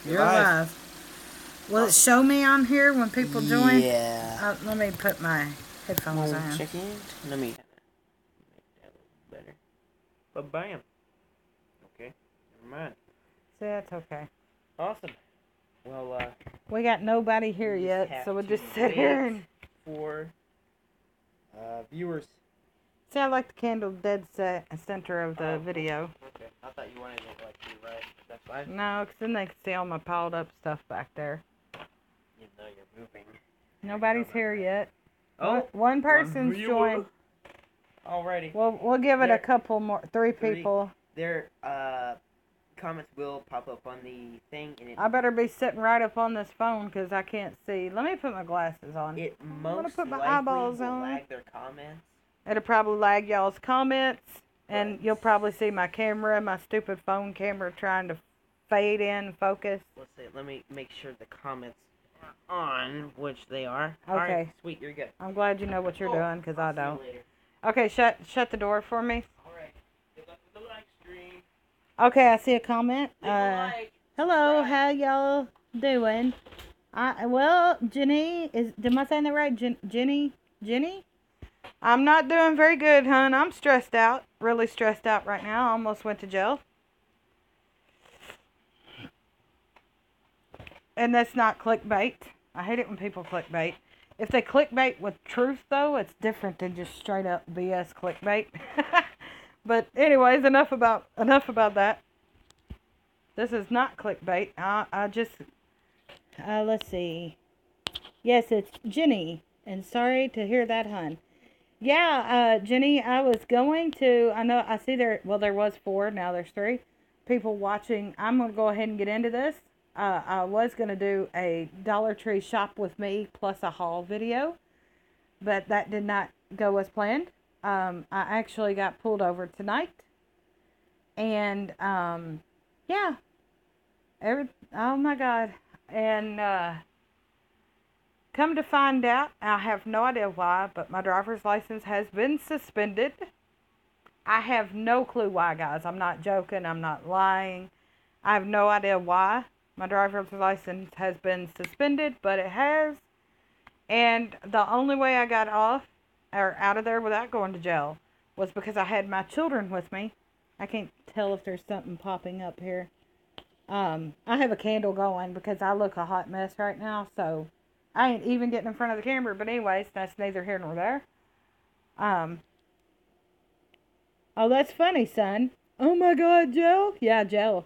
You're live. Will it show me on here when people join? Yeah. Let me put my headphones on. Check in. Let me make that a little better. But bam. Okay. Never mind. See, that's okay. Awesome. Well, we got nobody here yet, so we'll just sit here and for viewers. See, I like the candle dead center of the video. Okay. I thought you wanted it like you, right? That's fine. No, because then they can see all my piled up stuff back there. You know you're moving. Nobody's here yet. Oh, one person's joined. Alrighty. We'll give it a couple more. Three people. Their comments will pop up on the thing. And I better be sitting right up on this phone because I can't see. Let me put my glasses on. It I'm most gonna put my likely eyeballs will on. lag their comments. It'll probably lag y'all's comments, and you'll probably see my camera, my stupid phone camera, trying to fade in, focus. Let's see. Let me make sure the comments are on, which they are. Okay. All right, sweet, you're good. I'm glad you know what you're doing, because I don't. See you later. Okay, shut the door for me. All right. Good luck with the live stream. Okay, I see a comment. subscribe. Hello, how y'all doing? Well, Jenny, am I saying that right? Jenny? I'm not doing very good, hon. I'm stressed out. Really stressed out right now. I almost went to jail. And that's not clickbait. I hate it when people clickbait. If they clickbait with truth, though, it's different than just straight up BS clickbait. But anyways, enough about that. This is not clickbait. I just let's see. Yes, it's Jenny. And sorry to hear that, hon. Yeah, Jenny, I was going to, I see there was 4, now there's 3 people watching. I'm going to go ahead and get into this. I was going to do a Dollar Tree shop with me plus a haul video, but that did not go as planned. I actually got pulled over tonight, and, yeah, oh my God, and, come to find out, I have no idea why, but my driver's license has been suspended. I have no clue why, guys. I'm not joking. I'm not lying. I have no idea why my driver's license has been suspended, but it has. And the only way I got off or out of there without going to jail was because I had my children with me. I can't tell if there's something popping up here. I have a candle going because I look a hot mess right now, so I ain't even getting in front of the camera, but anyways, that's neither here nor there. Oh, that's funny, son. Oh my God, Joe. Yeah, Joe.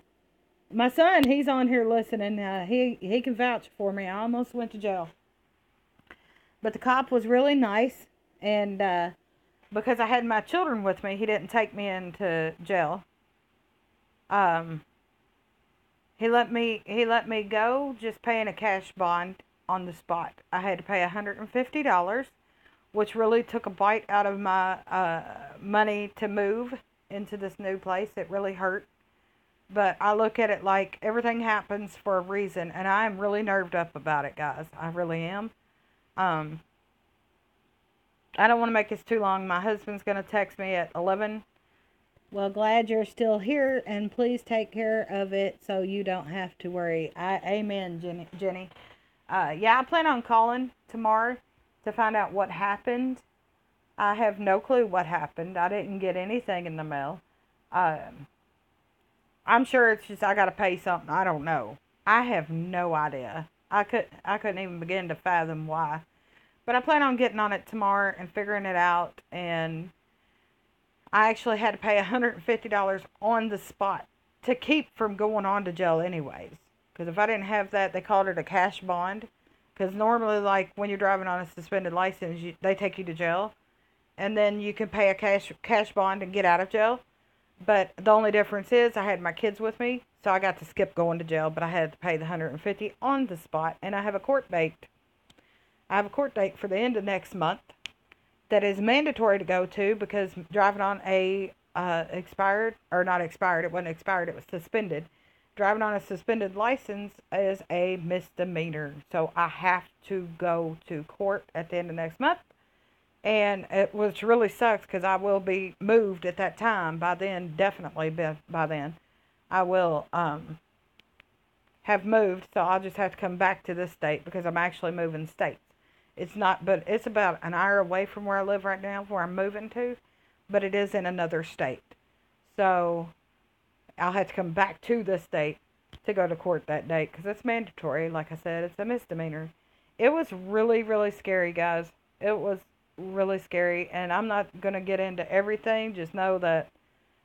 My son, he's on here listening. He can vouch for me. I almost went to jail. But the cop was really nice, and because I had my children with me, he didn't take me into jail. He let me go just paying a cash bond on the spot. I had to pay $150, which really took a bite out of my money to move into this new place. It really hurt. But I look at it like everything happens for a reason, and I am really nerved up about it, guys. I really am. I don't want to make this too long. My husband's going to text me at 11. Well, glad you're still here, and please take care of it so you don't have to worry. Amen, Jenny. Yeah, I plan on calling tomorrow to find out what happened. I have no clue what happened. I didn't get anything in the mail. I'm sure it's just I got to pay something. I don't know. I have no idea. I couldn't even begin to fathom why. But I plan on getting on it tomorrow and figuring it out. And I actually had to pay $150 on the spot to keep from going on to jail anyways. Because if I didn't have that, they called it a cash bond. Because normally, like, when you're driving on a suspended license, they take you to jail. And then you can pay a cash bond and get out of jail. But the only difference is I had my kids with me, so I got to skip going to jail. But I had to pay the $150 on the spot. And I have a court date. I have a court date for the end of next month that is mandatory to go to because driving on a expired, or not expired, it wasn't expired, it was suspended. Driving on a suspended license is a misdemeanor. So I have to go to court at the end of next month. And which really sucks because I will be moved at that time. By then, definitely by then, I will have moved, so I'll just have to come back to this state because I'm actually moving states. It's not, but it's about an hour away from where I live right now, where I'm moving to, but it is in another state. So I'll have to come back to this state to go to court that date because it's mandatory. Like I said, it's a misdemeanor. It was really, really scary, guys. It was really scary, and I'm not going to get into everything. Just know that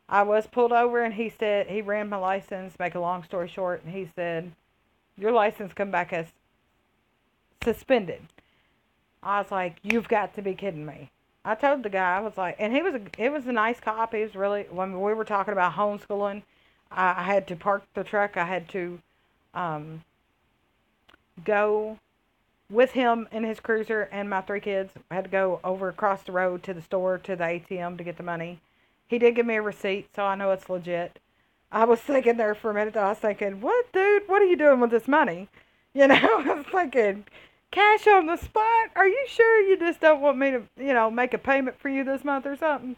I was pulled over, and he said he ran my license. Make a long story short, and he said your license come back as suspended. I was like, you've got to be kidding me. I told the guy, I was like, and it was a nice cop. He was really, when we were talking about homeschooling, I had to park the truck. I had to um, go with him in his cruiser and my three kids. I had to go over across the road to the store, to the ATM to get the money. He did give me a receipt, so I know it's legit. I was thinking there for a minute, though. I was thinking, what, dude? What are you doing with this money? You know, I was thinking, cash on the spot? Are you sure you just don't want me to, make a payment for you this month or something?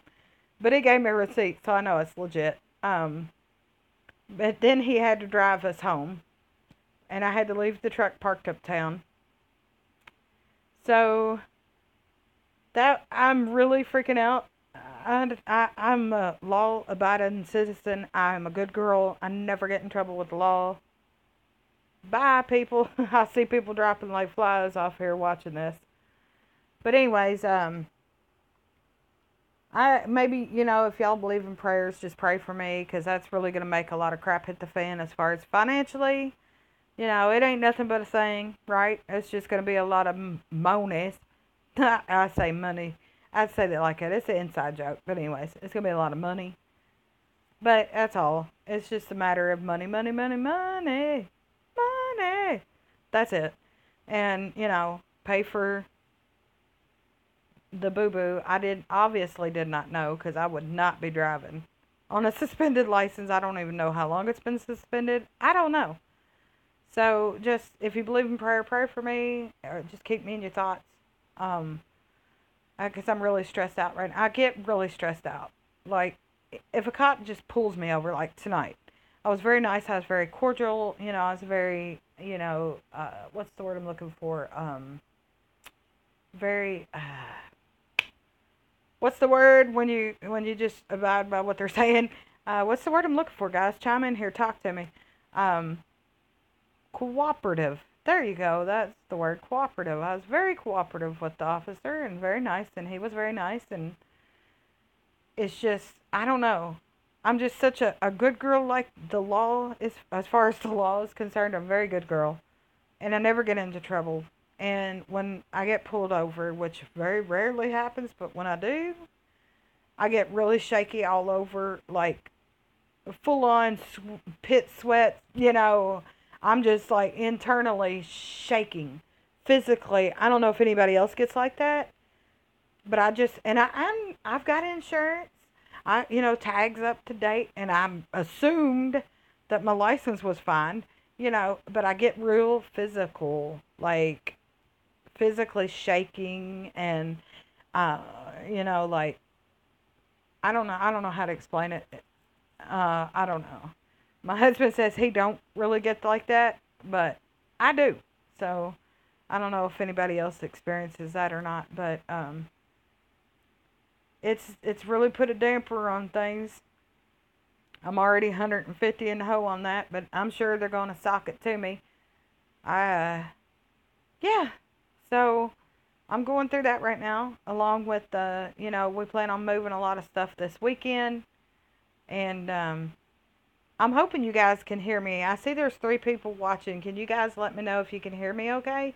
But he gave me a receipt, so I know it's legit. But then he had to drive us home, and I had to leave the truck parked uptown. So that I'm really freaking out. I'm a law-abiding citizen. I'm a good girl. I never get in trouble with the law. Bye, people. I see people dropping like flies off here watching this. But anyways, I maybe if y'all believe in prayers, just pray for me because that's really gonna make a lot of crap hit the fan as far as financially. It ain't nothing but a thing, right? It's just gonna be a lot of monies. I say money. I'd say that like that. It's an inside joke, but anyways, it's gonna be a lot of money. But that's all. It's just a matter of money, money, money, money, money. That's it. And pay for the boo boo. I obviously did not know because I would not be driving on a suspended license. I don't even know how long it's been suspended. I don't know. So just if you believe in prayer, pray for me, or just keep me in your thoughts. Because I'm really stressed out right now. I get really stressed out. Like if a cop just pulls me over, like tonight. I was very nice. I was very cordial. I was very, what's the word I'm looking for? Very. What's the word when you just abide by what they're saying? What's the word I'm looking for, guys? Chime in here, talk to me. Cooperative. There you go. That's the word, cooperative. I was very cooperative with the officer and very nice, and he was very nice. And it's just, I don't know. I'm just such a good girl. Like the law is, as far as the law is concerned, I'm a very good girl, and I never get into trouble. And when I get pulled over, which very rarely happens, but when I do, I get really shaky all over, like full on pit sweat. I'm just like internally shaking physically. I don't know if anybody else gets like that, but I just, and I've got insurance. Tags up to date, and I'm assumed that my license was fine, but I get real physical, like physically shaking and like I don't know how to explain it. I don't know. My husband says he don't really get like that, but I do. So I don't know if anybody else experiences that or not, but it's really put a damper on things. I'm already 150 in the hole on that, but I'm sure they're gonna sock it to me. Yeah. So I'm going through that right now, along with we plan on moving a lot of stuff this weekend, and I'm hoping you guys can hear me. I see there's 3 people watching. Can you guys let me know if you can hear me okay?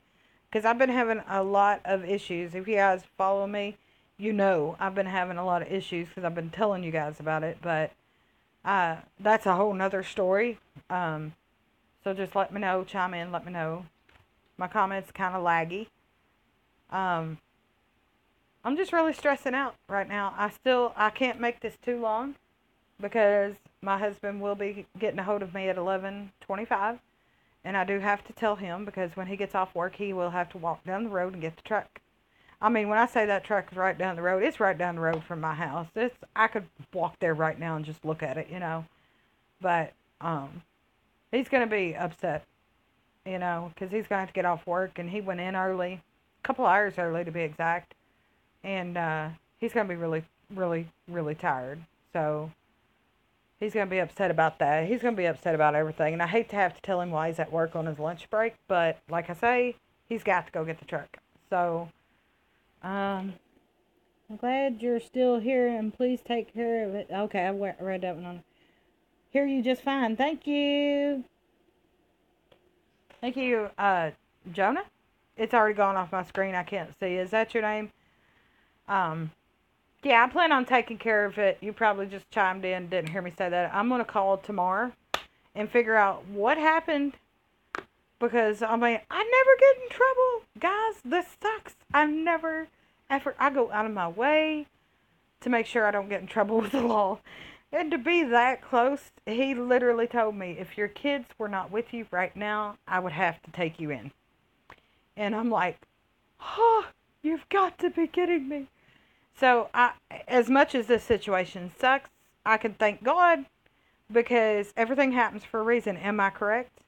Because I've been having a lot of issues. If you guys follow me, I've been having a lot of issues because I've been telling you guys about it. But that's a whole nother story. So just let me know, chime in, let me know. My comments kind of laggy. I'm just really stressing out right now. I can't make this too long because my husband will be getting a hold of me at 11:25, and I do have to tell him because when he gets off work, he will have to walk down the road and get the truck. I mean, when I say that truck is right down the road, it's right down the road from my house. I could walk there right now and just look at it, But he's gonna be upset. you know, because he's going to have to get off work, and he went in early, a couple hours early to be exact, and he's going to be really, really, really tired. So he's going to be upset about that. He's going to be upset about everything, and I hate to have to tell him why he's at work on his lunch break, but like I say, he's got to go get the truck. So, I'm glad you're still here, and please take care of it. Okay, I read that one on. Hear you just fine. Thank you. Thank you, Jonah. It's already gone off my screen. I can't see. Is that your name? Um, yeah, I plan on taking care of it. You probably just chimed in, didn't hear me say that. I'm gonna call tomorrow and figure out what happened, because I mean, I never get in trouble, guys. This sucks. I never, ever. I go out of my way to make sure I don't get in trouble with the law. And to be that close, he literally told me, if your kids were not with you right now, I would have to take you in. And I'm like, oh, you've got to be kidding me. So, as much as this situation sucks, I can thank God, because everything happens for a reason. Am I correct?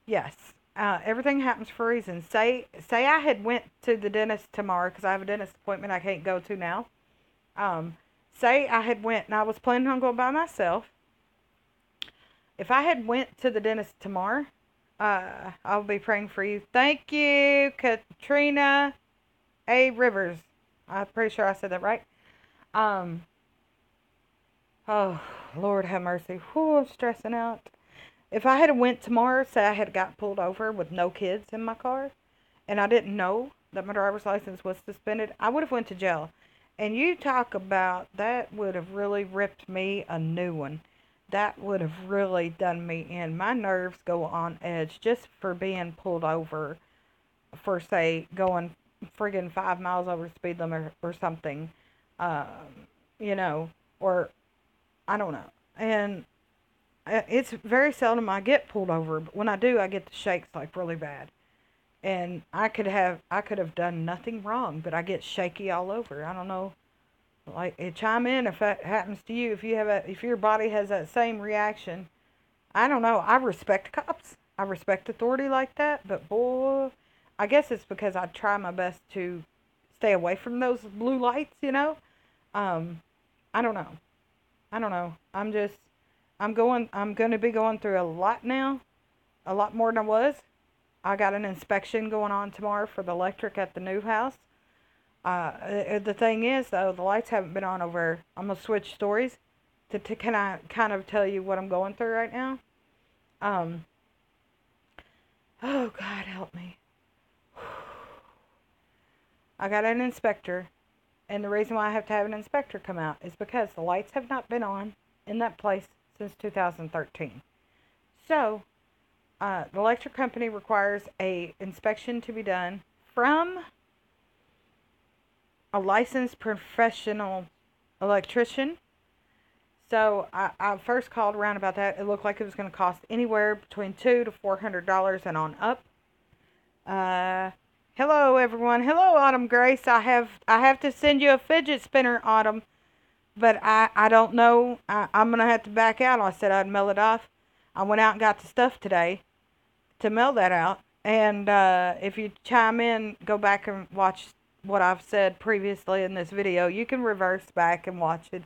Yes. Everything happens for a reason. Say I had went to the dentist tomorrow, because I have a dentist appointment I can't go to now. Say I had went, and I was planning on going by myself. If I had went to the dentist tomorrow, I'll be praying for you. Thank you, Katrina A. Rivers. I'm pretty sure I said that right. Oh, Lord have mercy. Whew, I'm stressing out. If I had went tomorrow, say I had got pulled over with no kids in my car, and I didn't know that my driver's license was suspended, I would have went to jail. And you talk about, that would have really ripped me a new one. That would have really done me in. My nerves go on edge just for being pulled over for, say, going friggin' 5 miles over the speed limit or something. Um, you know, or I don't know. And it's very seldom I get pulled over, but when I do, I get the shakes like really bad. And I could have done nothing wrong, but I get shaky all over. I don't know. Like, chime in if that happens to you. If your body has that same reaction. I don't know. I respect cops. I respect authority like that, but boy, I guess it's because I try my best to stay away from those blue lights, you know? I don't know. I don't know. I'm going to be going through a lot now. A lot more than I was. I got an inspection going on tomorrow for the electric at the new house. The thing is, though, the lights haven't been on over. I'm going to switch stories to kind of tell you what I'm going through right now. Oh, God, help me. I got an inspector, and the reason why I have to have an inspector come out is because the lights have not been on in that place since 2013. So, the electric company requires a inspection to be done from a licensed professional electrician. So I first called around about that. It looked like it was going to cost anywhere between $200 to $400 and on up. Hello everyone. Hello Autumn Grace. I have to send you a fidget spinner, Autumn, but I don't know. I'm gonna have to back out. I said I'd mail it off. I went out and got the stuff today to mail that out. And if you chime in, go back and watch what I've said previously in this video. You can reverse back and watch it.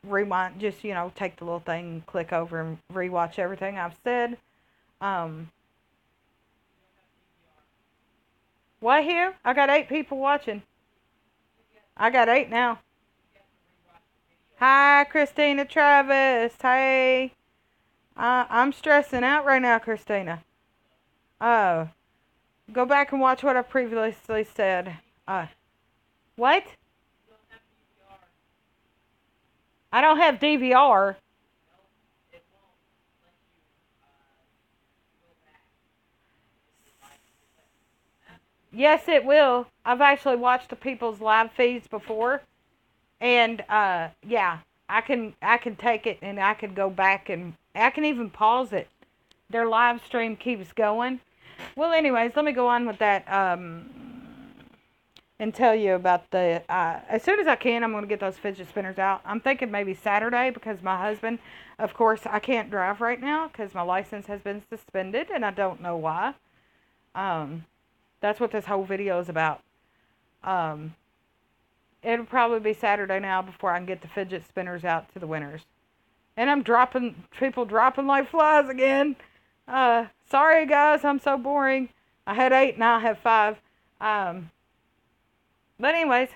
Rewind, just, take the little thing, click over and rewatch everything I've said. What here? I got 8 people watching. I got 8 now. Hi, Christina Travis. Hey. I'm stressing out right now, Christina. Go back and watch what I previously said. What? I don't have DVR. Yes, it will. I've actually watched the people's live feeds before, and yeah, I can take it and I can go back and I can even pause it. Their live stream keeps going. Well, anyways, let me go on with that. and tell you about the, as soon as I can, I'm going to get those fidget spinners out. I'm thinking maybe Saturday because my husband, of course, I can't drive right now because my license has been suspended and I don't know why. Um, that's what this whole video is about. Um, it'll probably be Saturday now before I can get the fidget spinners out to the winners. And I'm people dropping like flies again. Sorry guys, I'm so boring. I had 8, now I have 5. Um, but anyways,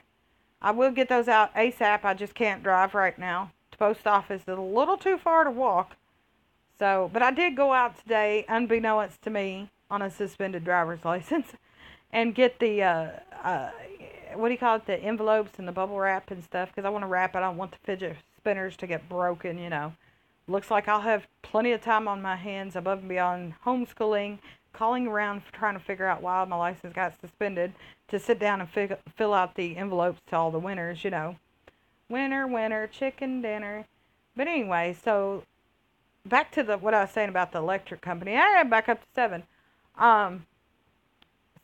I will get those out ASAP. I just can't drive right now. The post office is a little too far to walk. So, but I did go out today, unbeknownst to me, on a suspended driver's license, and get the, what do you call it, the envelopes and the bubble wrap and stuff, because I want to wrap it. I don't want the fidget spinners to get broken, you know. Looks like I'll have plenty of time on my hands above and beyond homeschooling, calling around trying to figure out why my license got suspended, to sit down and fill out the envelopes to all the winners, you know. Winner, winner, chicken dinner. But anyway, so back to what I was saying about the electric company. I am back up to 7.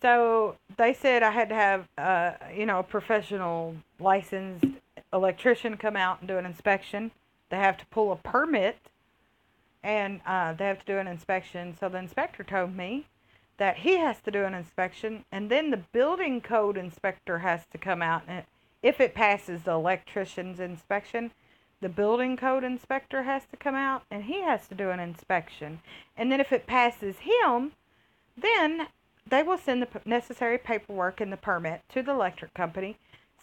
So they said I had to have, a professional licensed electrician come out and do an inspection. They have to pull a permit, and they have to do an inspection. So the inspector told me that he has to do an inspection, and then the building code inspector has to come out. And if it passes the electrician's inspection, the building code inspector has to come out, and he has to do an inspection. And then if it passes him, then they will send the necessary paperwork and the permit to the electric company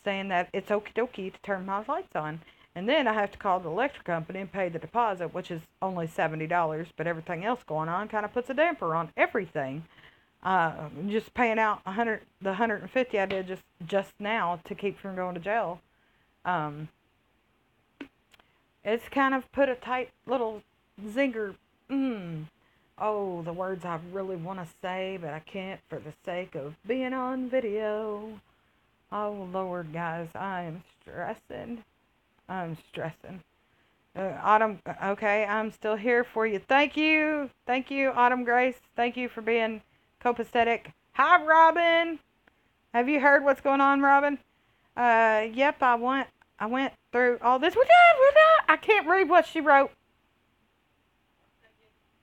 saying that it's okie dokie to turn my lights on. And then I have to call the electric company and pay the deposit, which is only $70, but everything else going on kind of puts a damper on everything. Just paying out the $150 I did just now to keep from going to jail. It's kind of put a tight little zinger. Oh, the words I really want to say, but I can't for the sake of being on video. Oh, Lord, guys, I am stressing. Autumn, okay, I'm still here for you. Thank you, Autumn Grace. Thank you for being copacetic. Hi, Robin. Have you heard what's going on, Robin? Yep, I went through all this. I can't read what she wrote.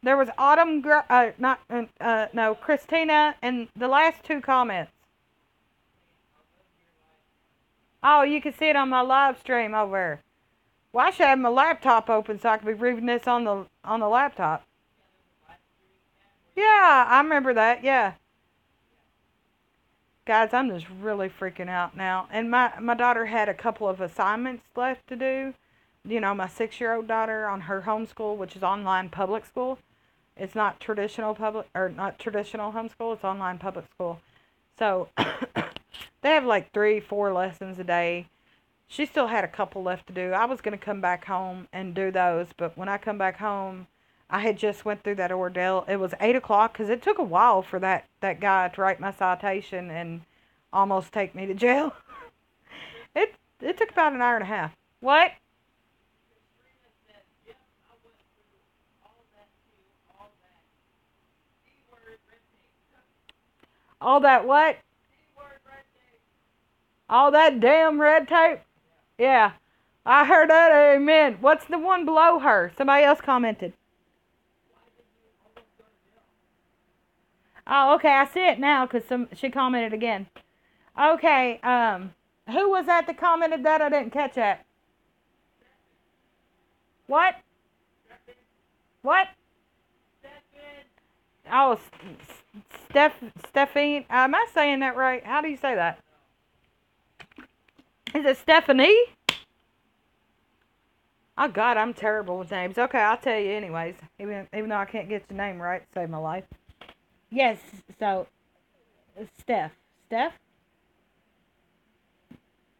There was Autumn, Christina, and the last 2 comments. Oh, you can see it on my live stream over there. Well, I should have my laptop open so I can be reading this on the laptop. Yeah, I remember that, yeah. Guys, I'm just really freaking out now. And my daughter had a couple of assignments left to do. You know, my 6-year-old daughter on her homeschool, which is online public school. It's not traditional homeschool, it's online public school. So, they have like 3-4 lessons a day. She still had a couple left to do. I was going to come back home and do those, but when I come back home, I had just went through that ordeal. It was 8 o'clock because it took a while for that guy to write my citation and almost take me to jail. It took about an hour and a half. What? All that what? All that damn red tape? Yeah. I heard that, amen. What's the one below her? Somebody else commented. Oh, okay, I see it now because she commented again. Okay, who was that that commented that? I didn't catch that. What? What? Oh, Stephanie. Am I saying that right? How do you say that? Is it Stephanie? Oh, God, I'm terrible with names. Okay, I'll tell you anyways. Even though I can't get your name right to save my life. Yes, so, Steph.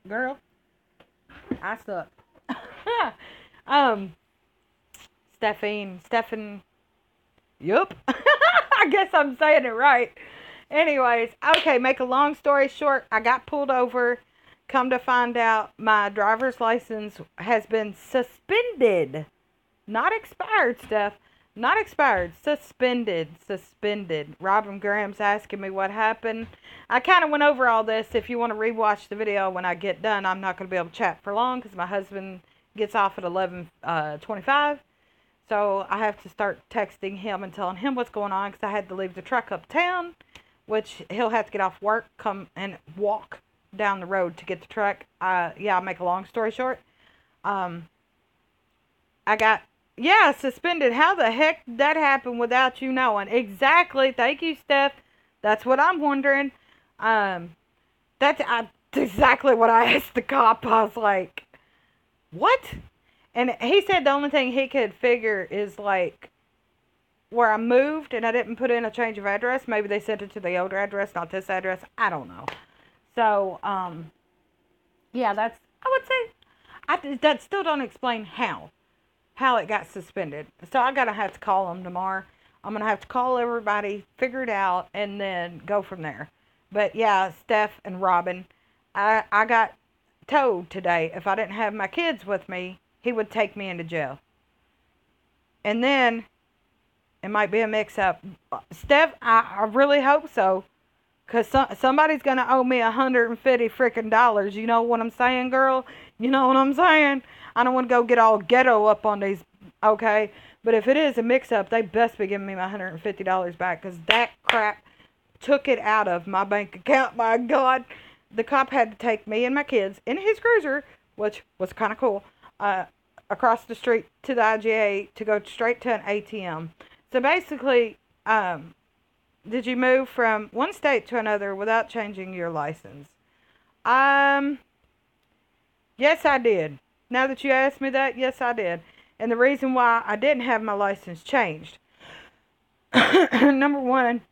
Girl, I suck. Stephen. Yup. I guess I'm saying it right. Anyways, okay, make a long story short, I got pulled over. Come to find out, my driver's license has been suspended. Not expired, Steph. Not expired, suspended. Suspended. Robin Graham's asking me what happened. I kind of went over all this. If you want to rewatch the video when I get done, I'm not going to be able to chat for long because my husband gets off at 11:25. So I have to start texting him and telling him what's going on because I had to leave the truck uptown, which he'll have to get off work, come and walk down the road to get the truck. Yeah, I'll make a long story short. Um, I got, yeah, suspended. How the heck did that happen without you knowing? Exactly. Thank you, Steph. That's what I'm wondering. Um, that's exactly what I asked the cop. I was like, what? And he said the only thing he could figure is like where I moved and I didn't put in a change of address. Maybe they sent it to the older address, not this address. I don't know. So, yeah, that's, I would say, that still don't explain how it got suspended. So I gotta have to call them tomorrow. I'm gonna have to call everybody, figure it out, and then go from there. But yeah, Steph and Robin, I got told today if I didn't have my kids with me, he would take me into jail. And then it might be a mix-up. Steph, I really hope so, cause somebody's gonna owe me $150 freaking dollars. You know what I'm saying, girl? You know what I'm saying? I don't want to go get all ghetto up on these, okay? But if it is a mix-up, they best be giving me my $150 back, because that crap took it out of my bank account. My God. The cop had to take me and my kids in his cruiser, which was kind of cool, across the street to the IGA to go straight to an ATM. So basically, did you move from one state to another without changing your license? Yes, I did. Now that you asked me that, yes, I did. And the reason why I didn't have my license changed, number one,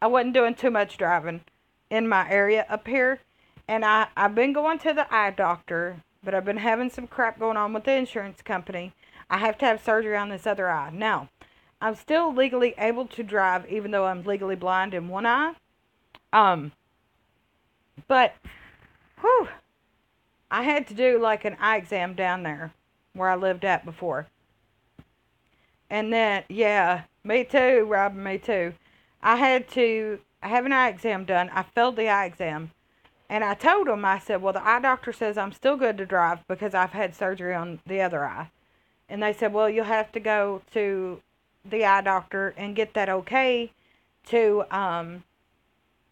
I wasn't doing too much driving in my area up here. And I've been going to the eye doctor, but I've been having some crap going on with the insurance company. I have to have surgery on this other eye. Now, I'm still legally able to drive, even though I'm legally blind in one eye. But, whew, I had to do like an eye exam down there where I lived at before. And then, yeah, me too, Robin, me too. I had to have an eye exam done. I failed the eye exam. And I told him, I said, well, the eye doctor says I'm still good to drive because I've had surgery on the other eye. And they said, well, you'll have to go to the eye doctor and get that okay to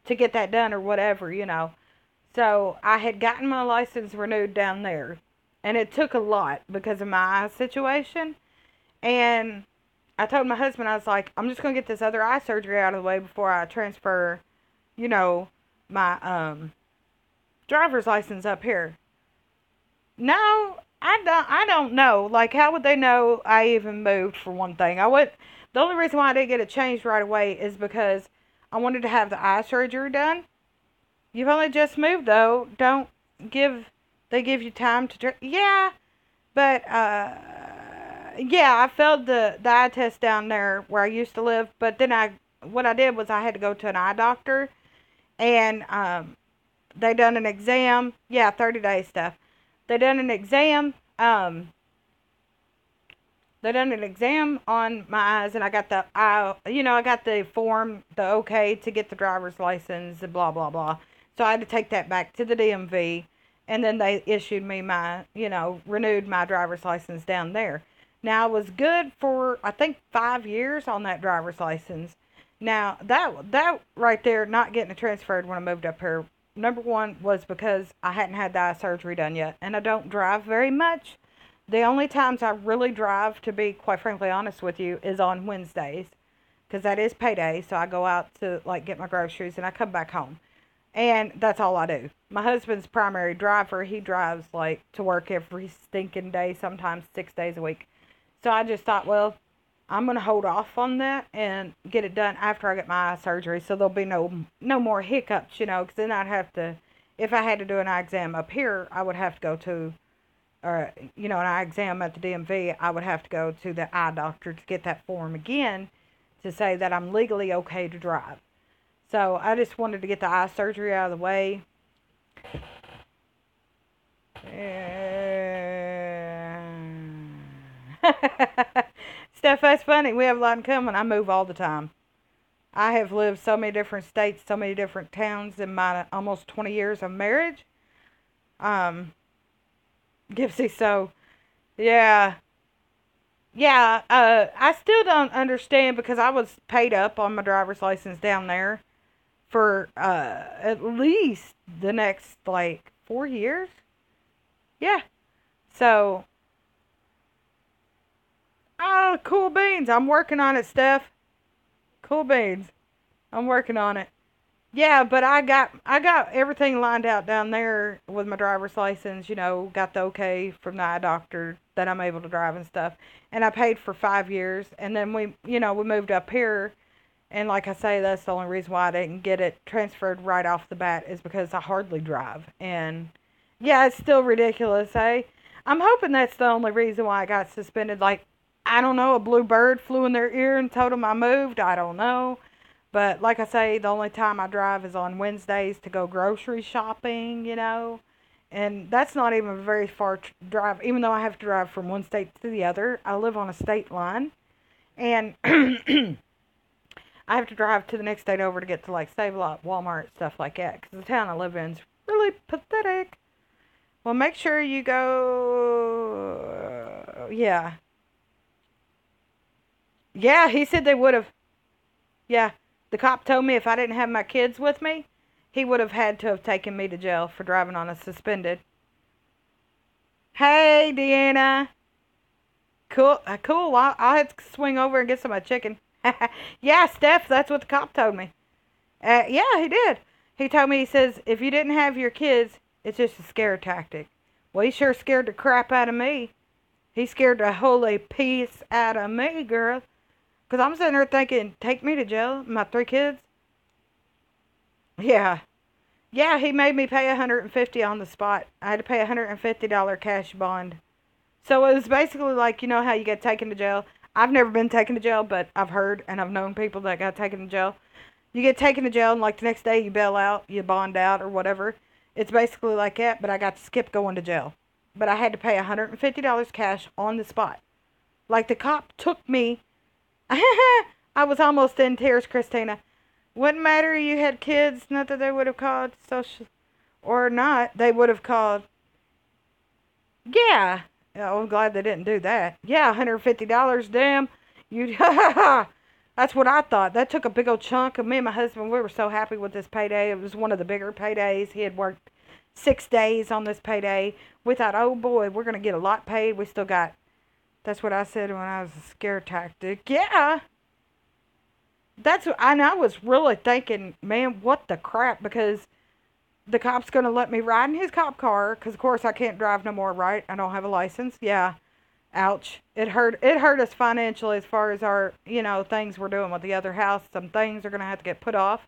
get that done or whatever, you know. So I had gotten my license renewed down there. And it took a lot because of my eye situation. And I told my husband, I was like, I'm just going to get this other eye surgery out of the way before I transfer, you know, my driver's license up here. No, I don't know. Like, how would they know I even moved, for one thing? The only reason why I didn't get it changed right away is because I wanted to have the eye surgery done. You've only just moved, though. Don't give, they give you time to, yeah, but, yeah, I failed the eye test down there where I used to live, but then what I did was I had to go to an eye doctor, and, they done an exam, yeah, 30-day stuff. They done an exam, they done an exam on my eyes, and I got I got the form, the okay to get the driver's license, and blah, blah, blah. So I had to take that back to the DMV, and then they issued me my, renewed my driver's license down there. Now, I was good for, I think, 5 years on that driver's license. Now, that right there, not getting it transferred when I moved up here, number one was because I hadn't had the eye surgery done yet, and I don't drive very much. The only times I really drive, to be quite frankly honest with you, is on Wednesdays, because that is payday, so I go out to, like, get my groceries, and I come back home. And that's all I do. My husband's primary driver, he drives, like, to work every stinking day, sometimes 6 days a week. So I just thought, well, I'm going to hold off on that and get it done after I get my eye surgery, so there'll be no more hiccups, because then I'd have to, if I had to do an eye exam up here, I would have to go to, an eye exam at the DMV, I would have to go to the eye doctor to get that form again to say that I'm legally okay to drive. So I just wanted to get the eye surgery out of the way. Steph, that's funny. We have a lot in common. I move all the time. I have lived so many different states, so many different towns in my almost 20 years of marriage. Um, Gipsy, so yeah. Yeah, I still don't understand because I was paid up on my driver's license down there for at least the next like 4 years. Yeah. So, oh, cool beans. I'm working on it, Steph. Cool beans. I'm working on it. Yeah, but I got everything lined out down there with my driver's license, got the okay from the eye doctor that I'm able to drive and stuff. And I paid for 5 years and then we moved up here and like I say, that's the only reason why I didn't get it transferred right off the bat is because I hardly drive. And yeah, it's still ridiculous, eh? I'm hoping that's the only reason why I got suspended. Like, I don't know, a blue bird flew in their ear and told them I moved. I don't know. But like I say, the only time I drive is on Wednesdays to go grocery shopping. And that's not even a very far drive, even though I have to drive from one state to the other. I live on a state line. And I have to drive to the next state over to get to like Save a Lot, Walmart, stuff like that. Because the town I live in is really pathetic. Well, make sure you go. Yeah. Yeah, he said they would have. Yeah. The cop told me if I didn't have my kids with me, he would have had to have taken me to jail for driving on a suspended. Hey, Deanna. Cool. Cool. I'll have to swing over and get some of my chicken. Yeah, Steph, that's what the cop told me. Yeah, he did. He told me, he says, if you didn't have your kids, it's just a scare tactic. Well, he sure scared the crap out of me. He scared the holy piece out of me, girl. Because I'm sitting there thinking, take me to jail, my 3 kids. Yeah. Yeah, he made me pay 150 on the spot. I had to pay $150 cash bond. So it was basically like, how you get taken to jail. I've never been taken to jail, but I've heard and I've known people that got taken to jail. You get taken to jail and like the next day you bail out, you bond out or whatever. It's basically like that, but I got to skip going to jail. But I had to pay $150 cash on the spot. Like the cop took me. I was almost in tears, Christina. Wouldn't matter you had kids, not that they would have called social or not, they would have called. Yeah. Yeah, I'm glad they didn't do that. Yeah, $150, damn. You That's what I thought. That took a big old chunk of me and my husband. We were so happy with this payday. It was one of the bigger paydays. He had worked 6 days on this payday. We thought, oh boy, we're going to get a lot paid. We still got, that's what I said when I was a scare tactic. Yeah. That's what, and I was really thinking, man, what the crap? Because the cop's going to let me ride in his cop car. Because, of course, I can't drive no more, right? I don't have a license. Yeah. Ouch. It hurt us financially as far as our, things we're doing with the other house. Some things are going to have to get put off.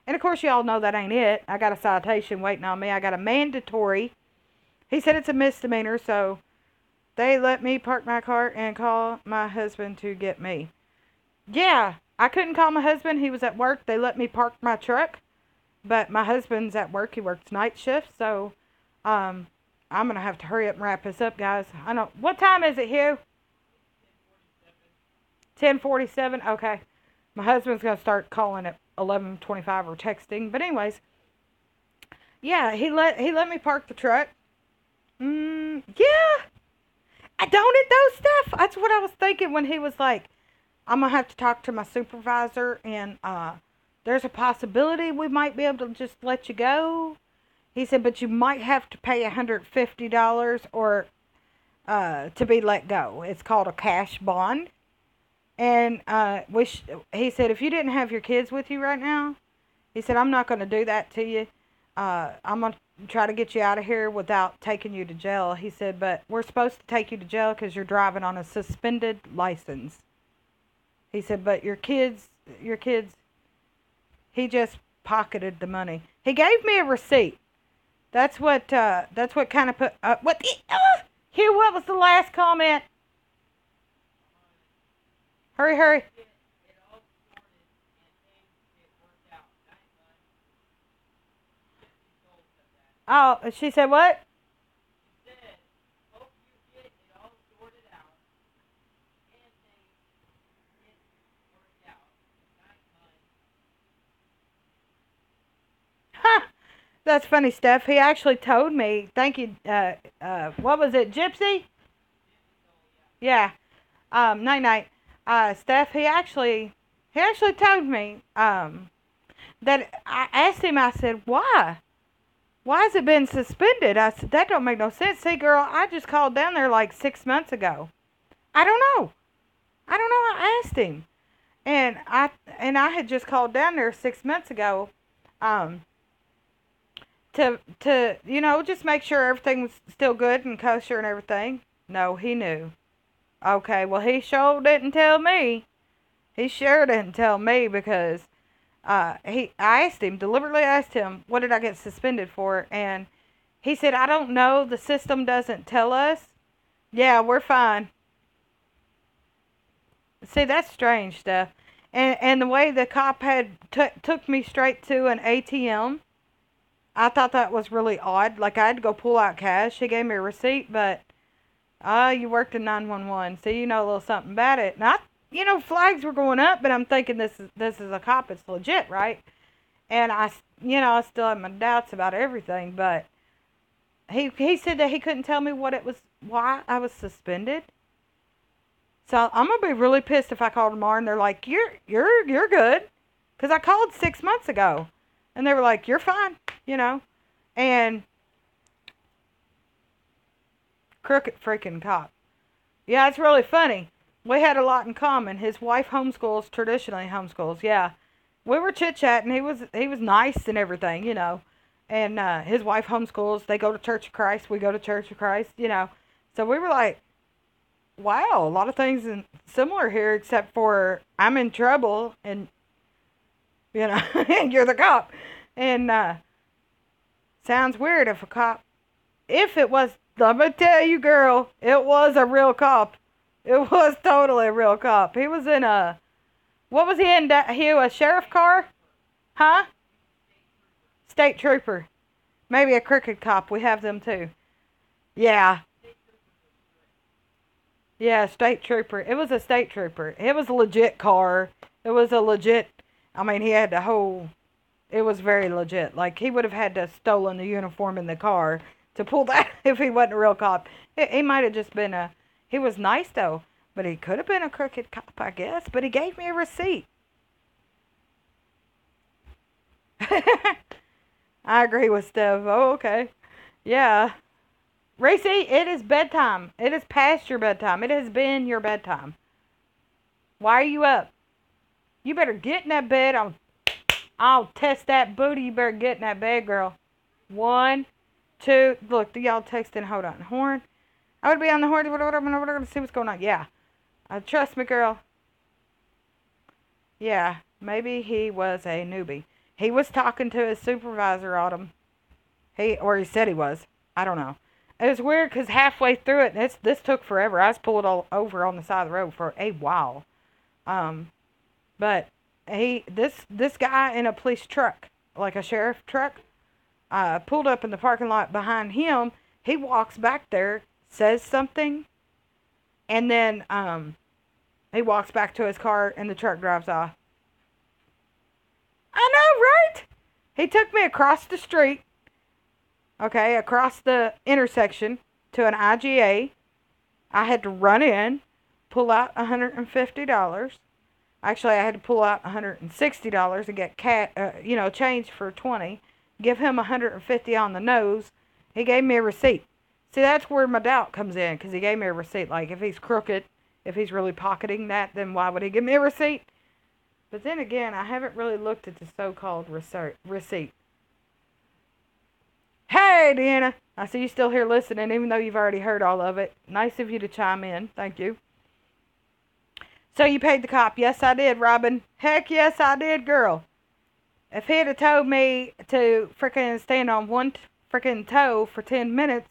And of course y'all know that ain't it. I got a citation waiting on me. I got a mandatory. He said it's a misdemeanor, so they let me park my car and call my husband to get me. Yeah, I couldn't call my husband. He was at work. They let me park my truck. But my husband's at work. He works night shift, so I'm going to have to hurry up and wrap this up, guys. I know. What time is it, Hugh? 10:47. Okay. My husband's going to start calling at 11:25 or texting. But anyways, yeah, he let me park the truck. Yeah. I don't it though, Steph. That's what I was thinking when he was like, I'm going to have to talk to my supervisor and there's a possibility we might be able to just let you go. He said, but you might have to pay $150 or to be let go. It's called a cash bond. And he said, if you didn't have your kids with you right now, he said, I'm not going to do that to you. I'm going to try to get you out of here without taking you to jail. He said, but we're supposed to take you to jail because you're driving on a suspended license. He said, but your kids, he just pocketed the money. He gave me a receipt. That's what kind of put, Hugh, what was the last comment? Hurry. Oh, she said what? That's funny, Steph. He actually told me, thank you, what was it, Gypsy? Yeah, night night. Steph, he actually told me, that I asked him, I said, why? Why has it been suspended? I said, that don't make no sense. See, girl, I just called down there like 6 months ago. I don't know. I don't know. I asked him. And I had just called down there 6 months ago, um, to just make sure everything was still good and kosher and everything. No, he knew. Okay, well he sure didn't tell me. He sure didn't tell me because I asked him, deliberately asked him, what did I get suspended for? And he said, I don't know. The system doesn't tell us. Yeah, we're fine. See, that's strange stuff. And the way the cop had took me straight to an ATM, I thought that was really odd. Like I had to go pull out cash. He gave me a receipt, but you worked in 911, so you know a little something about it. And flags were going up, but I'm thinking this is a cop. It's legit, right? And I still have my doubts about everything, but he said that he couldn't tell me why I was suspended. So I'm gonna be really pissed if I call tomorrow and they're like, you're good, because I called 6 months ago, and they were like, you're fine, and crooked freaking cop. Yeah, it's really funny. We had a lot in common. His wife homeschools, traditionally homeschools. Yeah, we were chit chatting. He was nice and everything. And his wife homeschools. They go to Church of Christ. We go to Church of Christ. So we were like, wow, a lot of things similar here, except for I'm in trouble and and you're the cop. And sounds weird if it was. Let me tell you, girl, it was a real cop. It was totally a real cop. He was in what was he in, Hugh, a sheriff car? Huh? State trooper. Maybe a crooked cop. We have them too. Yeah. Yeah, state trooper. It was a state trooper. It was a legit car. It was a legit, I mean, he had the whole, it was very legit. Like, he would have had to have stolen the uniform in the car to pull that if he wasn't a real cop. He might have just been he was nice though, but he could have been a crooked cop, I guess. But he gave me a receipt. I agree with Steph. Oh, okay. Yeah. Racy, it is bedtime. It is past your bedtime. It has been your bedtime. Why are you up? You better get in that bed. I'll test that booty. You better get in that bed, girl. 1, 2. Look, y'all texting. Hold on. Horn. I would be on the horn. Whatever. See what's going on. Yeah. Trust me, girl. Yeah. Maybe he was a newbie. He was talking to his supervisor, Autumn. Or he said he was. I don't know. It was weird because halfway through it, this took forever. I was pulled all over on the side of the road for a while. But this guy in a police truck, like a sheriff truck, pulled up in the parking lot behind him. He walks back there, says something, and then he walks back to his car, and the truck drives off. I know, right? He took me across the street. Okay, across the intersection to an IGA. I had to run in, pull out $150. Actually, I had to pull out $160 and get change for 20. Give him $150 on the nose. He gave me a receipt. See, that's where my doubt comes in, because he gave me a receipt. Like, if he's crooked, if he's really pocketing that, then why would he give me a receipt? But then again, I haven't really looked at the so-called receipt. Hey, Deanna. I see you still here listening, even though you've already heard all of it. Nice of you to chime in. Thank you. So you paid the cop. Yes, I did, Robin. Heck yes, I did, girl. If he had told me to freaking stand on one freaking toe for 10 minutes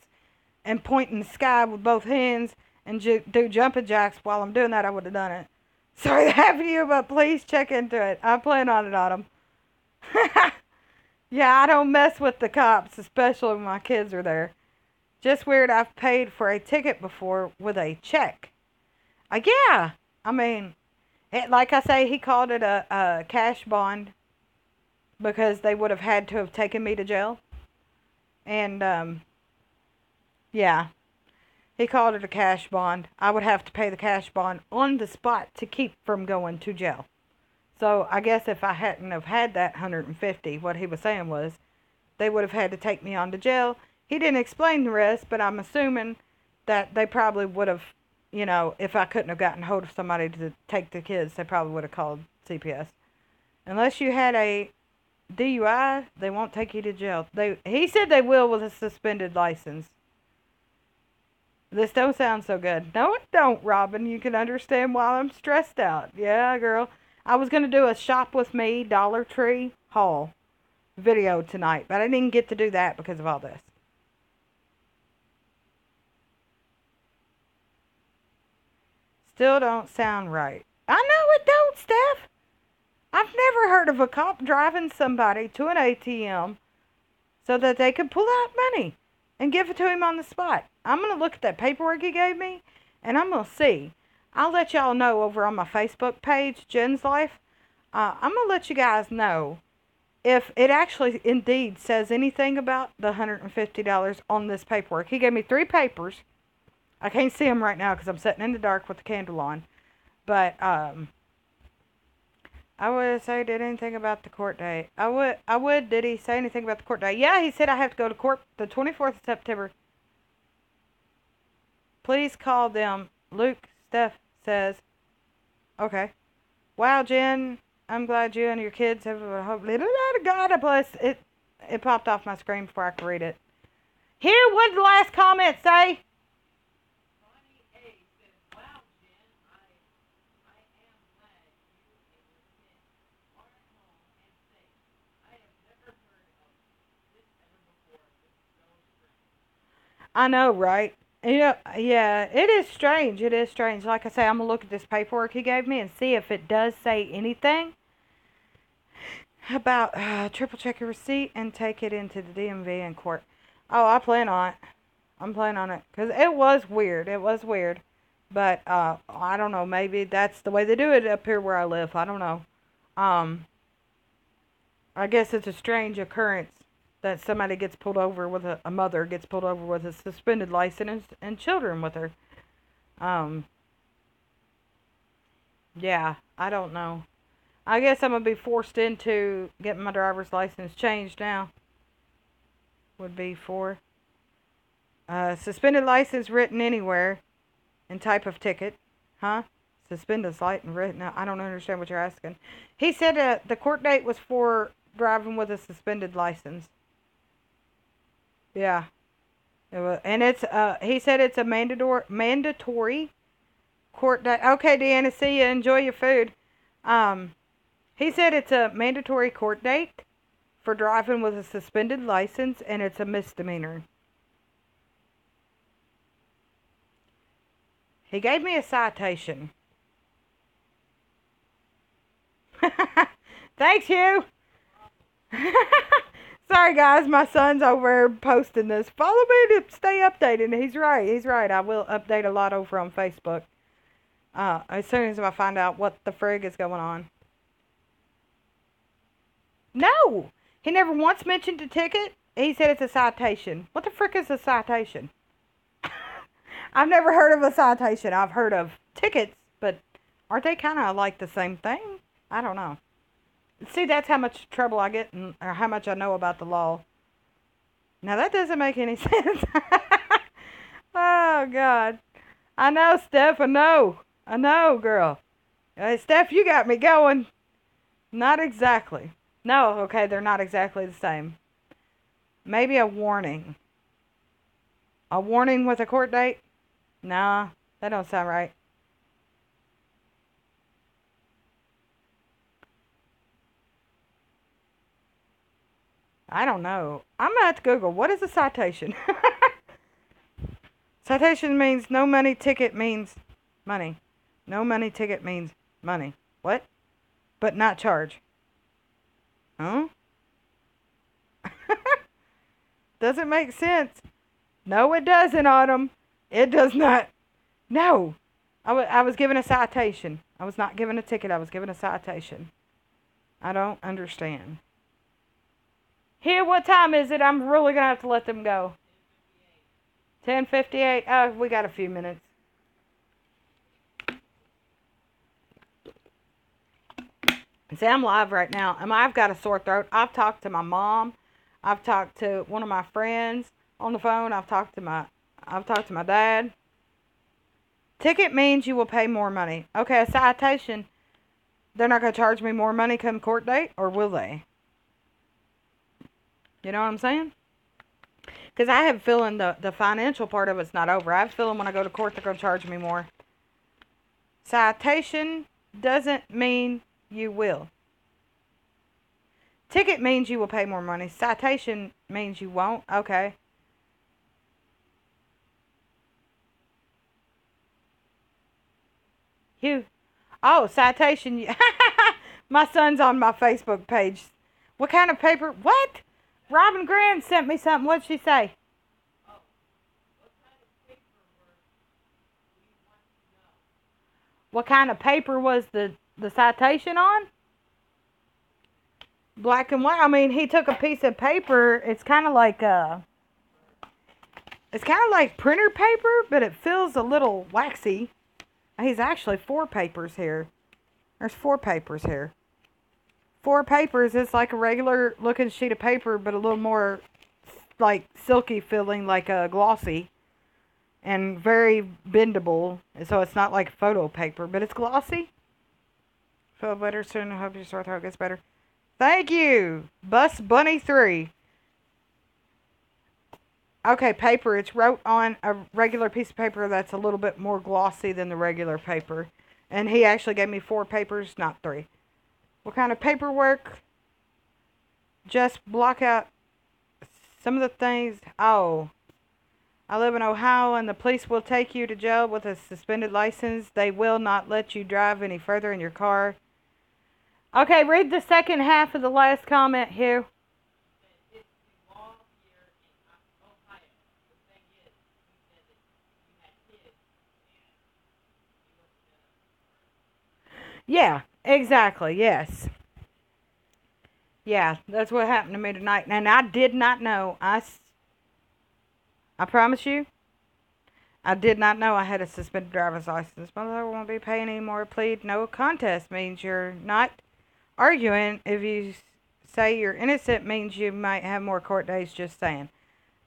and point in the sky with both hands and do jumping jacks while I'm doing that, I would have done it. Sorry to have you, but please check into it. I plan on it, Autumn. Yeah, I don't mess with the cops, especially when my kids are there. Just weird, I've paid for a ticket before with a check. Yeah, I mean, like I say, he called it a cash bond because they would have had to have taken me to jail. And, yeah, he called it a cash bond. I would have to pay the cash bond on the spot to keep from going to jail. So I guess if I hadn't have had that 150, what he was saying was they would have had to take me on to jail. He didn't explain the rest, but I'm assuming that they probably would have, if I couldn't have gotten hold of somebody to take the kids, they probably would have called CPS. Unless you had a DUI, they won't take you to jail. He said they will with a suspended license. This don't sound so good. No, it don't, Robin. You can understand why I'm stressed out. Yeah, girl. I was going to do a shop with me Dollar Tree haul video tonight, but I didn't get to do that because of all this. Still don't sound right. I know it don't, Steph. I've never heard of a cop driving somebody to an ATM so that they could pull out money and give it to him on the spot. I'm going to look at that paperwork he gave me, and I'm going to see. I'll let y'all know over on my Facebook page, Jen's Life. I'm going to let you guys know if it actually indeed says anything about the $150 on this paperwork. He gave me 3 papers. I can't see them right now because I'm sitting in the dark with the candle on. But I would say, did anything about the court date? I would. Did he say anything about the court date? Yeah, he said I have to go to court the 24th of September. Please call them. Luke Steph says, okay. Wow, Jen, I'm glad you and your kids have a hope. God bless it. It popped off my screen before I could read it. Here, what did the last comment say? I know, right? Yeah, it is strange. It is strange. Like I say, I'm going to look at this paperwork he gave me and see if it does say anything about triple check your receipt and take it into the DMV in court. Oh, I plan on it. I'm planning on it. Because it was weird. It was weird. But I don't know. Maybe that's the way they do it up here where I live. I don't know. I guess it's a strange occurrence that somebody gets pulled over with a mother gets pulled over with a suspended license and children with her. Um, yeah, I don't know. I guess I'm gonna be forced into getting my driver's license changed now. Would be for suspended license written anywhere and type of ticket, huh? Suspended license written. Now, I don't understand what you're asking. He said the court date was for driving with a suspended license. Yeah. It was, and it's he said it's a mandatory court date. Okay, Deanna, see you. Enjoy your food. He said it's a mandatory court date for driving with a suspended license, and it's a misdemeanor. He gave me a citation. Thanks, Hugh. Sorry, guys. My son's over posting this. Follow me to stay updated. He's right. He's right. I will update a lot over on Facebook as soon as I find out what the frig is going on. No! He never once mentioned a ticket. He said it's a citation. What the frick is a citation? I've never heard of a citation. I've heard of tickets, but aren't they kind of like the same thing? I don't know. See, that's how much trouble I get or how much I know about the law. Now, that doesn't make any sense. Oh, God. I know, Steph. I know. I know, girl. Hey, Steph, you got me going. Not exactly. No, okay, they're not exactly the same. Maybe a warning. A warning with a court date? Nah, that don't sound right. I don't know. I'm going to have to Google. What is a citation? Citation means no money, ticket means money. No money, ticket means money. What? But not charge. Huh? Doesn't make sense. No, it doesn't, Autumn. It does not. No. I was given a citation. I was not given a ticket. I was given a citation. I don't understand. Here, what time is it? I'm really going to have to let them go. 10:58. Oh, we got a few minutes. See, I'm live right now, and I've got a sore throat. I've talked to my mom. I've talked to one of my friends on the phone. I've talked to my dad. Ticket means you will pay more money. Okay, a citation. They're not going to charge me more money come court date, or will they? You know what I'm saying? Because I have a feeling the financial part of it's not over. I have a feeling when I go to court, they're going to charge me more. Citation doesn't mean you will. Ticket means you will pay more money. Citation means you won't. Okay. You. Oh, citation. My son's on my Facebook page. What kind of paper? What? Robin Graham sent me something. What'd she say? What kind of paper was the citation on? Black and white. I mean, he took a piece of paper. It's kind of like printer paper, but it feels a little waxy. He's actually 4 papers here. There's 4 papers here. 4 papers. It's like a regular looking sheet of paper, but a little more like silky feeling, like a glossy, and very bendable. So it's not like photo paper, but it's glossy. Feel better soon. I hope your sore throat gets better. Thank you, Bus Bunny 3. Okay, paper. It's wrote on a regular piece of paper that's a little bit more glossy than the regular paper. And he actually gave me 4 papers, not 3. What kind of paperwork? Just block out some of the things. Oh, I live in Ohio and the police will take you to jail with a suspended license. They will not let you drive any further in your car. Okay, read the second half of the last comment, Hugh. Yeah, exactly, yes. Yeah, that's what happened to me tonight. And I did not know. I promise you, I did not know I had a suspended driver's license. Mother won't be paying any more. Plead no contest means you're not arguing. If you say you're innocent means you might have more court days. Just saying.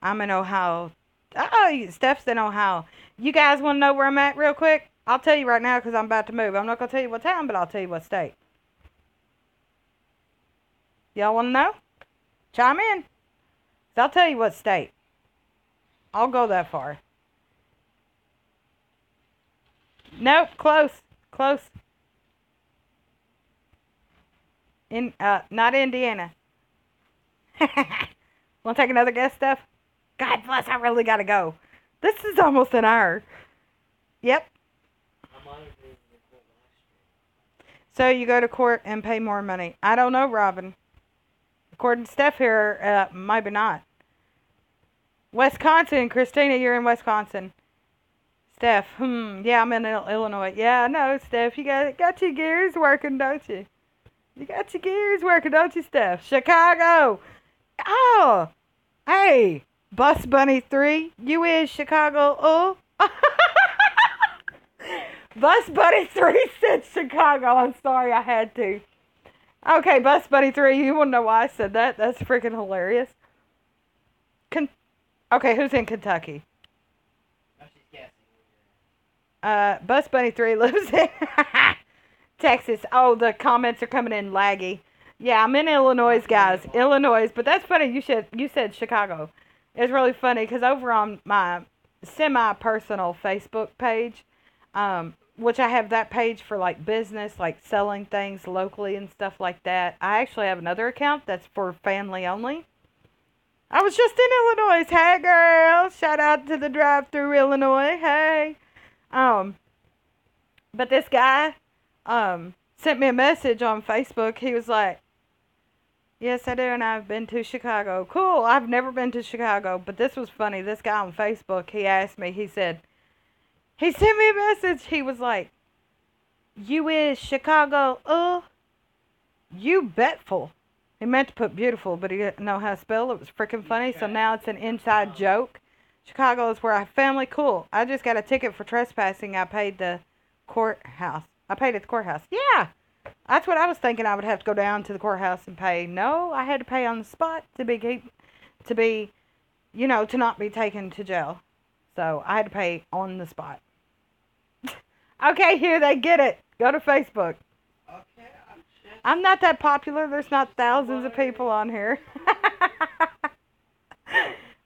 I'm in Ohio. Oh, Steph's in Ohio. You guys want to know where I'm at real quick? I'll tell you right now because I'm about to move. I'm not going to tell you what town, but I'll tell you what state. Y'all want to know? Chime in. I'll tell you what state. I'll go that far. Nope, close. Close. Not Indiana. Want to take another guess, Steph? God bless, I really got to go. This is almost an hour. Yep. So you go to court and pay more money. I don't know, Robin. According to Steph here, maybe not. Wisconsin, Christina, you're in Wisconsin. Steph, yeah, I'm in Illinois. Yeah, I know, Steph. You got your gears working, don't you? You got your gears working, don't you, Steph? Chicago. Oh, hey, Bus Bunny 3, you is Chicago, oh. Bus Bunny 3 said Chicago. I'm sorry, I had to. Okay, Bus Bunny 3, you want to know why I said that? That's freaking hilarious. Okay, who's in Kentucky? Bus Bunny 3 lives in Texas. Oh, the comments are coming in laggy. Yeah, I'm in Illinois, guys. Illinois, but that's funny. You said Chicago. It's really funny because over on my semi-personal Facebook page, which I have that page for like business, like selling things locally and stuff like that. I actually have another account that's for family only. I was just in Illinois. Hey, girl. Shout out to the drive-through Illinois. Hey. But this guy, sent me a message on Facebook. He was like, yes, I do, and I've been to Chicago. Cool. I've never been to Chicago, but this was funny. This guy on Facebook, he asked me, he sent me a message. He was like, you is Chicago, you betful. He meant to put beautiful, but he didn't know how to spell. It was freaking funny, so now it's an inside joke. Chicago is where I have family. Cool. I just got a ticket for trespassing. I paid the courthouse. I paid at the courthouse. Yeah. That's what I was thinking. I would have to go down to the courthouse and pay. No, I had to pay on the spot to be, to not be taken to jail. So I had to pay on the spot. Okay, here they get it. Go to Facebook. Okay, I'm not that popular. There's not thousands of people on here.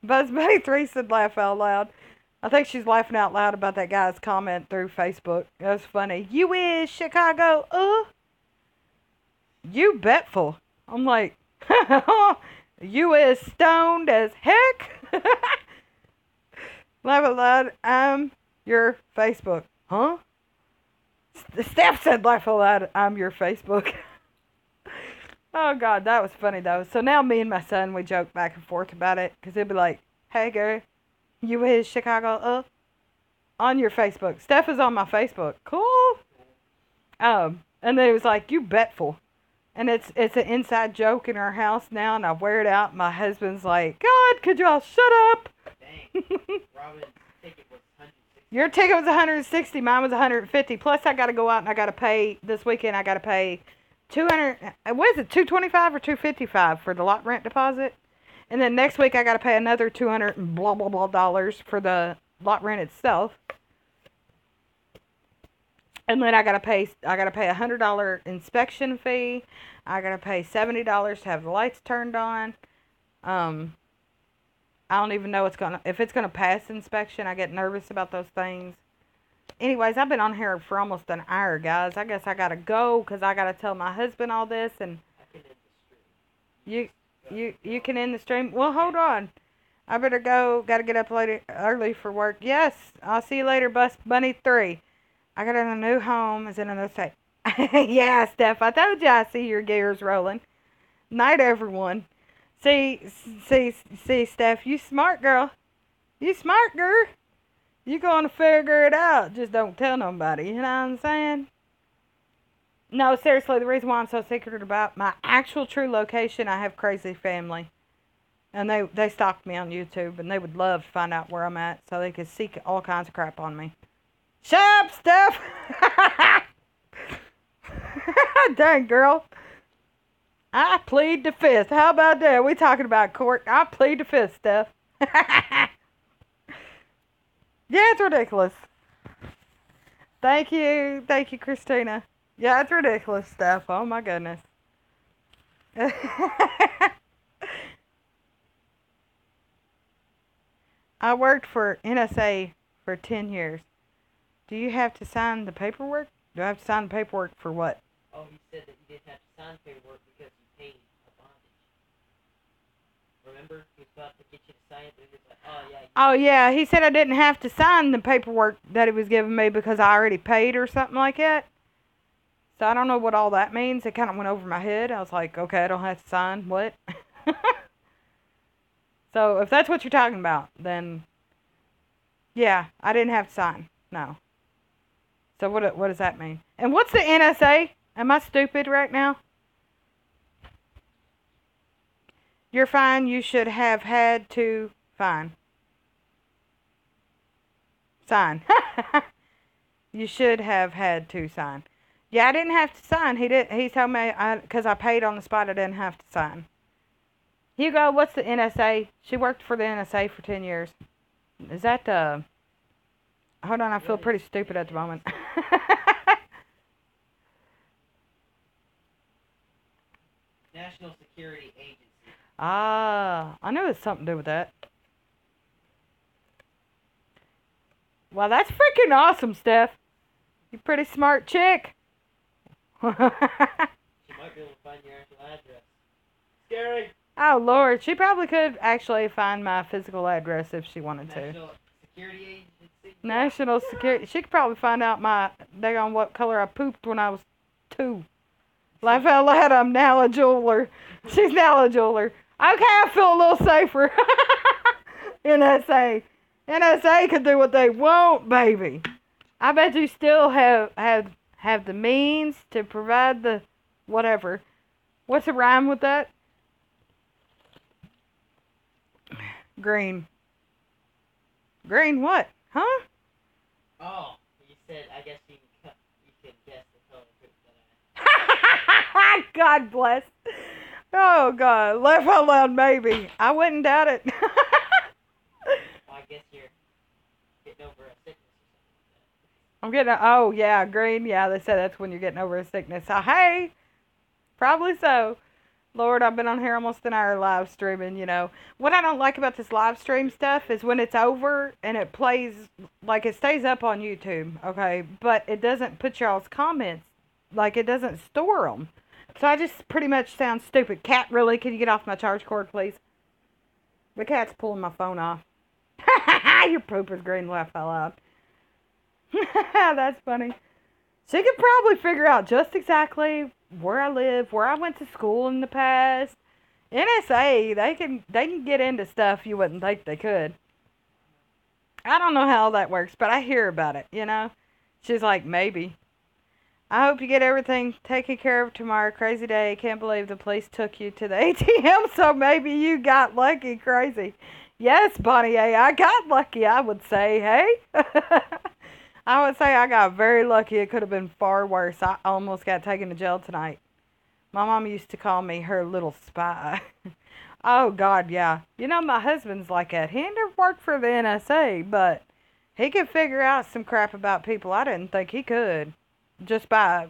Buzz Bunny 3 said laugh out loud. I think she's laughing out loud about that guy's comment through Facebook. It was funny. You is Chicago, you betful. I'm like, you is stoned as heck. Laugh out loud. I'm your Facebook. Huh? Steph said laugh out loud. I'm your Facebook. Oh, God, that was funny, though. So now me and my son, we joke back and forth about it. Because he'll be like, hey, Gary, you is Chicago, on your Facebook. Steph is on my Facebook. Cool. And then he was like, you betful. And it's an inside joke in our house now, and I wear it out. My husband's like, God, could y'all shut up? Dang. Robin's ticket was 160. Your ticket was 160. Mine was 150. Plus, I got to go out and I got to pay this weekend. I got to pay 200. What is it? 225 or 255 for the lot rent deposit. And then next week I got to pay another 200 and blah blah blah dollars for the lot rent itself. And then I got to pay $100 inspection fee. I got to pay $70 to have the lights turned on. I don't even know if it's gonna pass inspection. I get nervous about those things. Anyways, I've been on here for almost an hour, guys. I guess I gotta go because I gotta tell my husband all this, and you can end the stream. Well, hold on. I better go. Gotta get up early for work. Yes, I'll see you later, Bus Bunny 3. I got a new home. Is in another state. Yeah, Steph. I told you I see your gears rolling. Night, everyone. See, Steph, you smart girl. You smart girl. You gonna figure it out. Just don't tell nobody. You know what I'm saying? No, seriously, the reason why I'm so secretive about my actual true location, I have crazy family. And they stalked me on YouTube, and they would love to find out where I'm at so they could seek all kinds of crap on me. Shut up, Steph! Dang, girl. I plead the fifth. How about that? We talking about court. I plead the fifth, Steph. Yeah, it's ridiculous. Thank you, Christina. Yeah, it's ridiculous, Steph. Oh my goodness. I worked for NSA for 10 years. Do you have to sign the paperwork? Do I have to sign the paperwork for what? Oh, he said that you didn't have to sign paperwork because you paid a bondage. Remember? He was about to get you to sign it, but he was like, oh, yeah. Oh, yeah. He said I didn't have to sign the paperwork that he was giving me because I already paid or something like that. So I don't know what all that means. It kind of went over my head. I was like, okay, I don't have to sign. What? So if that's what you're talking about, then yeah, I didn't have to sign. No. So what does that mean? And what's the NSA? Am I stupid right now? You're fine. You should have had to sign. You should have had to sign. Yeah, I didn't have to sign. He told me because I paid on the spot. I didn't have to sign. Hugo, what's the NSA? She worked for the NSA for 10 years. Is that Hold on, I feel pretty stupid at the moment. National Security Agency. Ah, I knew it was something to do with that. Well, that's freaking awesome, Steph. You pretty smart chick. She might be able to find your actual address. Scary. Oh, Lord. She probably could actually find my physical address if she wanted to. National Security Agency. National Security. She could probably find out my daggone what color I pooped when I was 2. Laugh out loud, I'm now a jeweler. She's now a jeweler. Okay, I feel a little safer. NSA. NSA can do what they want, baby. I bet you still have the means to provide the whatever. What's the rhyme with that? Green. Green what? Huh? Oh, you said, I guess you can guess the color poop God bless. Oh, God. Laugh out loud, maybe. I wouldn't doubt it. Well, I guess you're getting over a sickness or I'm getting oh, yeah, green. Yeah, they said that's when you're getting over a sickness. So, hey, probably so. Lord, I've been on here almost an hour live streaming, you know. What I don't like about this live stream stuff is when it's over and it plays, like it stays up on YouTube, okay? But it doesn't put y'all's comments, like it doesn't store them. So I just pretty much sound stupid. Cat, really? Can you get off my charge cord, please? The cat's pulling my phone off. Your pooper's green, laugh out loud. That's funny. She could probably figure out just exactly where I live, where I went to school in the past. NSA, they can get into stuff you wouldn't think they could. I don't know how all that works, but I hear about it, you know? She's like, maybe. I hope you get everything taken care of tomorrow. Crazy day. Can't believe the police took you to the ATM, so maybe you got lucky. Crazy. Yes, Bonnie A, I got lucky, I would say. Hey? I would say I got very lucky. It could have been far worse. I almost got taken to jail tonight. My mom used to call me her little spy. Oh, God, yeah. You know, my husband's like that. He never worked for the NSA, but he could figure out some crap about people I didn't think he could. Just by,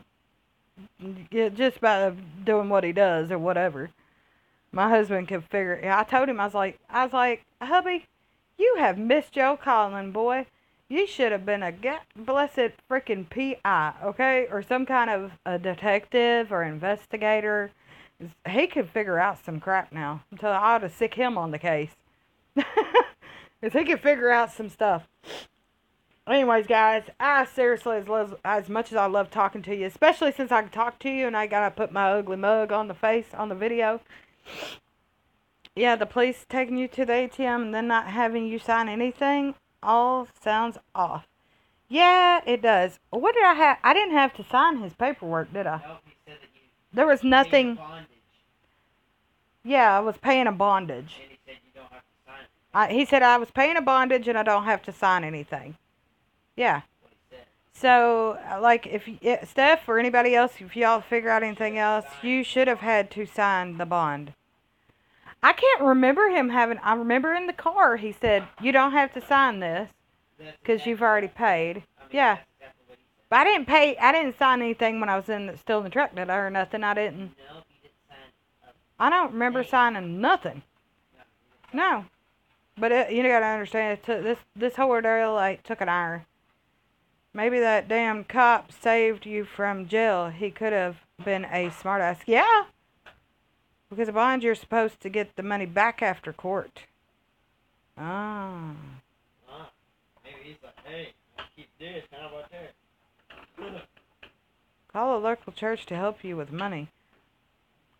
yeah, just by doing what he does or whatever. My husband could figure. I told him, I was like, hubby, you have missed your calling, boy. You should have been a blessed freaking PI, okay, or some kind of a detective or investigator. He could figure out some crap now. Until I ought to sick him on the case. Because he could figure out some stuff. Anyways, guys, I seriously, as much as I love talking to you, especially since I can talk to you and I gotta put my ugly mug on the face on the video. Yeah, the police taking you to the ATM and then not having you sign anything all sounds off. Yeah, it does. What did I have? I didn't have to sign his paperwork, did I? No, he said that you There was nothing. bondage. Yeah, I was paying a bondage. And he said you don't have to sign it. He said I was paying a bondage and I don't have to sign anything. Yeah. What he said. So, like, if Steph or anybody else, if y'all figure out anything else, you should have had to sign the bond. I can't remember him having. I remember in the car he said you don't have to sign this because you've already paid. Yeah. But I didn't pay. I didn't sign anything when I was still in the truck, did I, or nothing? I didn't. No, he didn't sign. I don't remember signing nothing. No. But you gotta understand, this whole ordeal like took an hour. Maybe that damn cop saved you from jail. He could have been a smartass. Yeah. Because a bond, you're supposed to get the money back after court. Ah. Maybe he's like, hey, I'll keep this. How about that? Call a local church to help you with money.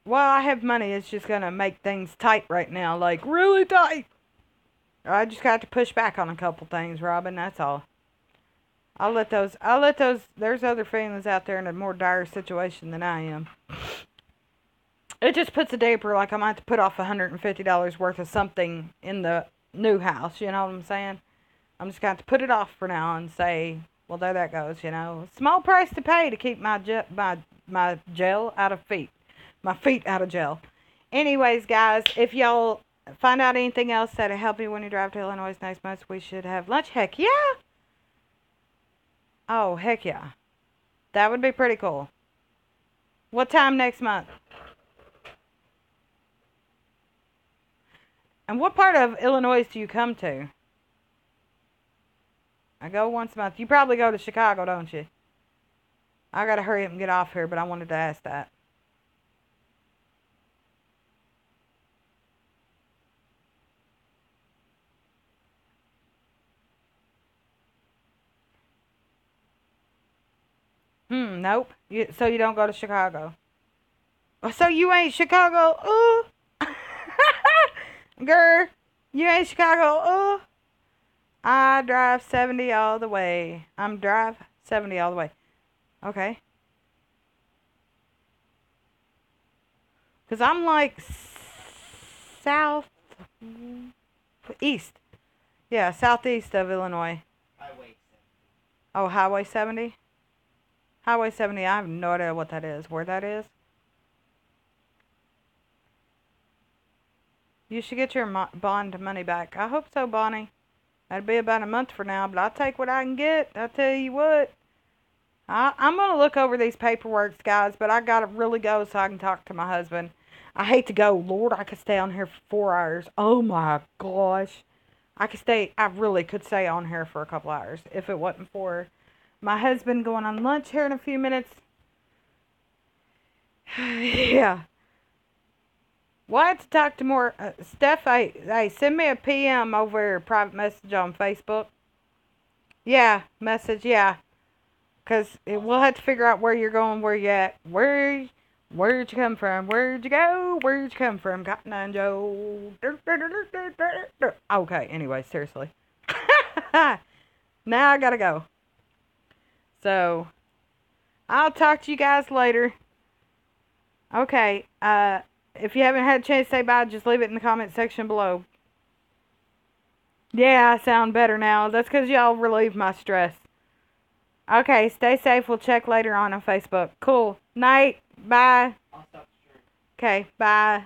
Well, I have money. It's just going to make things tight right now. Like, really tight. I just got to push back on a couple things, Robin. That's all. I'll let those, there's other families out there in a more dire situation than I am. It just puts a damper, like I might have to put off $150 worth of something in the new house, you know what I'm saying? I'm just going to have to put it off for now and say, well, there that goes, you know. Small price to pay to keep my jail out of feet. My feet out of jail. Anyways, guys, if y'all find out anything else that'll help you when you drive to Illinois next month, we should have lunch. Heck yeah! Oh, heck yeah. That would be pretty cool. What time next month? And what part of Illinois do you come to? I go once a month. You probably go to Chicago, don't you? I gotta hurry up and get off here, but I wanted to ask that. Nope. So you don't go to Chicago. So you ain't Chicago? Ooh. Girl, you ain't Chicago? Ooh. I drive 70 all the way. Drive 70 all the way. Okay. Because I'm like south East. Yeah, southeast of Illinois. Highway 70. Oh, Highway 70? Highway 70, I have no idea what that is. Where that is? You should get your bond money back. I hope so, Bonnie. That'll be about a month from now, but I'll take what I can get. I'll tell you what. I'm going to look over these paperwork, guys, but I got to really go so I can talk to my husband. I hate to go. Lord, I could stay on here for 4 hours. Oh, my gosh. I really could stay on here for a couple hours if it wasn't for my husband going on lunch here in a few minutes. Yeah. We'll have to talk to more. Steph, hey, send me a PM over private message on Facebook. Yeah, message, yeah. Because we'll have to figure out where you're going, where you at. Where'd you come from? Where'd you go? Where'd you come from? Cotton Eye Joe. Okay, anyway, seriously. Now I gotta go. So, I'll talk to you guys later. Okay, if you haven't had a chance to say bye, just leave it in the comment section below. Yeah, I sound better now. That's because y'all relieve my stress. Okay, stay safe. We'll check later on Facebook. Cool. Night. Bye. I'll stop the stream. Okay, bye.